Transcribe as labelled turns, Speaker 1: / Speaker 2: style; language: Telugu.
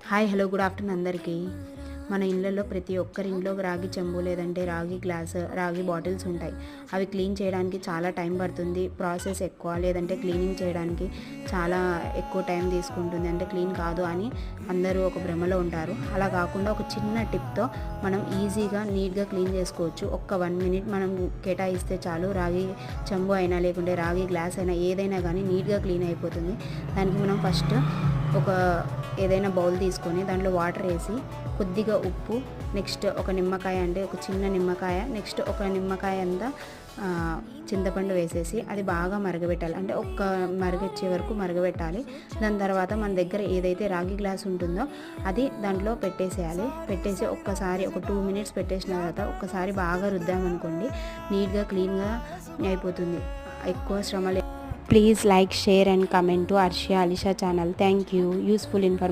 Speaker 1: హాయ్ హలో గుడ్ ఆఫ్టర్నూన్ అందరికీ. మన ఇళ్ళల్లో ప్రతి ఒక్కరి ఇంట్లో రాగి చెంబు లేదంటే రాగి గ్లాస్, రాగి బాటిల్స్ ఉంటాయి. అవి క్లీన్ చేయడానికి చాలా టైం పడుతుంది, ప్రాసెస్ ఎక్కువ, లేదంటే క్లీనింగ్ చేయడానికి చాలా ఎక్కువ టైం తీసుకుంటుంది, అంటే క్లీన్ కాదు అని అందరూ ఒక భ్రమలో ఉంటారు. అలా కాకుండా ఒక చిన్న టిప్తో మనం ఈజీగా నీట్గా క్లీన్ చేసుకోవచ్చు. ఒక్క 1 మినిట్ మనం కేటాయిస్తే చాలు, రాగి చెంబు అయినా లేకుంటే రాగి గ్లాస్ అయినా ఏదైనా కానీ నీట్గా క్లీన్ అయిపోతుంది. దానికి మనం ఫస్ట్ ఒక ఏదైనా బౌల్ తీసుకొని దాంట్లో వాటర్ వేసి కొద్దిగా ఉప్పు, నెక్స్ట్ ఒక నిమ్మకాయ, అంటే ఒక చిన్న నిమ్మకాయ, నెక్స్ట్ ఒక నిమ్మకాయ అంతా చింతపండు వేసేసి అది బాగా మరగబెట్టాలి. అంటే ఒక్క మరగొచ్చే వరకు మరగబెట్టాలి. దాని తర్వాత మన దగ్గర ఏదైతే రాగి గ్లాస్ ఉంటుందో అది దాంట్లో పెట్టేసేయాలి. పెట్టేసి ఒక్కసారి ఒక 2 మినిట్స్ పెట్టేసిన తర్వాత ఒక్కసారి బాగా రుద్దామనుకోండి, నీట్గా క్లీన్గా అయిపోతుంది. ఎక్కువ శ్రమ. Please like, share and comment to Arshia Alisha channel. Thank you. Useful information.